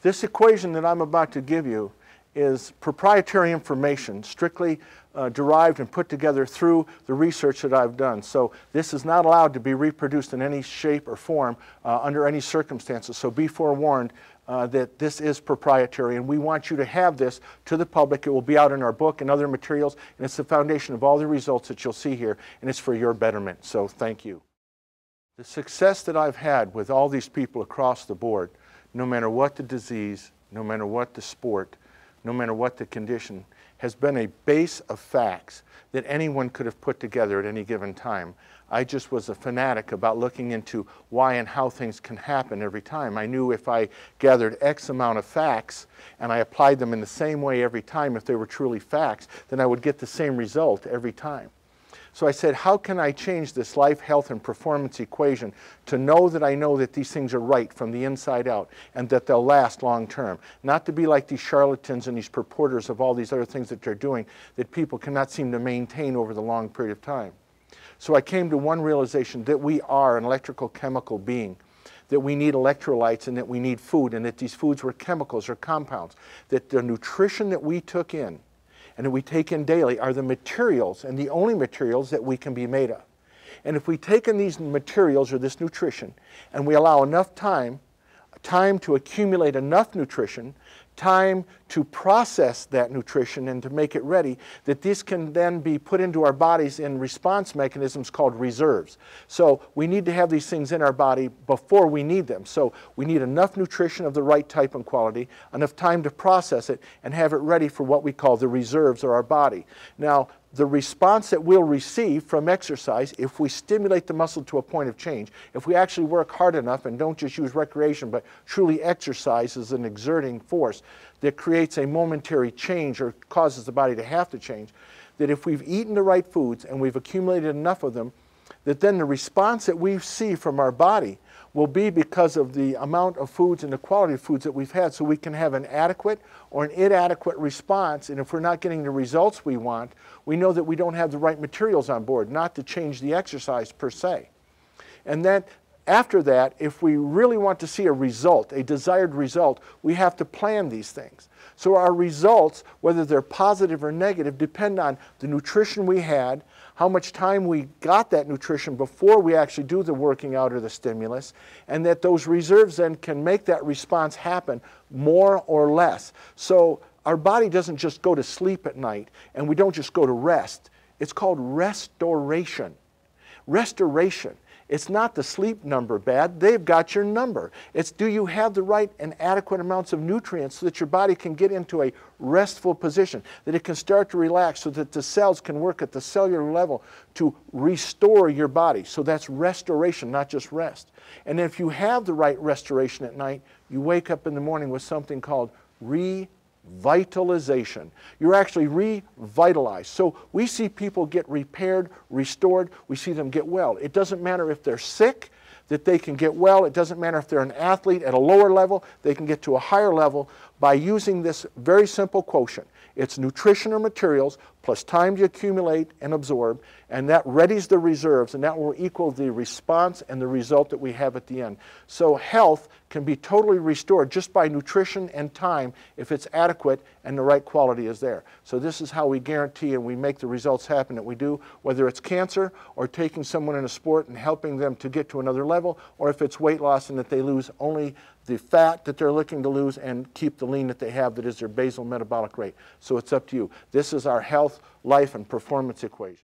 This equation that I'm about to give you is proprietary information, strictly derived and put together through the research that I've done. So this is not allowed to be reproduced in any shape or form under any circumstances. So be forewarned that this is proprietary, and we want you to have this to the public. It will be out in our book and other materials, and it's the foundation of all the results that you'll see here, and it's for your betterment. So thank you. The success that I've had with all these people across the board, no matter what the disease, no matter what the sport, no matter what the condition, has been a base of facts that anyone could have put together at any given time. I just was a fanatic about looking into why and how things can happen every time. I knew if I gathered X amount of facts and I applied them in the same way every time, if they were truly facts, then I would get the same result every time. So I said, how can I change this life, health, and performance equation to know that I know that these things are right from the inside out and that they'll last long term? Not to be like these charlatans and these purporters of all these other things that they're doing that people cannot seem to maintain over the long period of time. So I came to one realization, that we are an electrical chemical being, that we need electrolytes and that we need food, and that these foods were chemicals or compounds, that the nutrition that we took in and that we take in daily are the materials and the only materials that we can be made of. And if we take in these materials or this nutrition and we allow enough time to accumulate enough nutrition, time to process that nutrition and to make it ready, that this can then be put into our bodies in response mechanisms called reserves. So we need to have these things in our body before we need them. So we need enough nutrition of the right type and quality, enough time to process it, and have it ready for what we call the reserves of our body. Now, the response that we'll receive from exercise, if we stimulate the muscle to a point of change, if we actually work hard enough and don't just use recreation, but truly exercise as an exerting force that creates a momentary change or causes the body to have to change, that if we've eaten the right foods and we've accumulated enough of them, that then the response that we see from our body will be because of the amount of foods and the quality of foods that we've had, so we can have an adequate or an inadequate response. And if we're not getting the results we want, we know that we don't have the right materials on board, not to change the exercise per se. And then after that, if we really want to see a result, a desired result, we have to plan these things. So our results, whether they're positive or negative, depend on the nutrition we had, how much time we got that nutrition before we actually do the working out or the stimulus, and that those reserves then can make that response happen more or less. So our body doesn't just go to sleep at night, and we don't just go to rest. It's called restoration. Restoration. It's not the sleep number bad. They've got your number. It's, do you have the right and adequate amounts of nutrients so that your body can get into a restful position, that it can start to relax, so that the cells can work at the cellular level to restore your body. So that's restoration, not just rest. And if you have the right restoration at night, you wake up in the morning with something called revitalization. You're actually revitalized. So we see people get repaired, restored. We see them get well. It doesn't matter if they're sick, that they can get well. It doesn't matter if they're an athlete at a lower level, they can get to a higher level by using this very simple quotient. It's nutrition or materials plus time to accumulate and absorb, and that readies the reserves, and that will equal the response and the result that we have at the end. So health can be totally restored just by nutrition and time if it's adequate and the right quality is there. So this is how we guarantee and we make the results happen that we do, whether it's cancer or taking someone in a sport and helping them to get to another level, or if it's weight loss and that they lose only the fat that they're looking to lose and keep the lean that they have, that is their basal metabolic rate. So it's up to you. This is our health, life, and performance equation.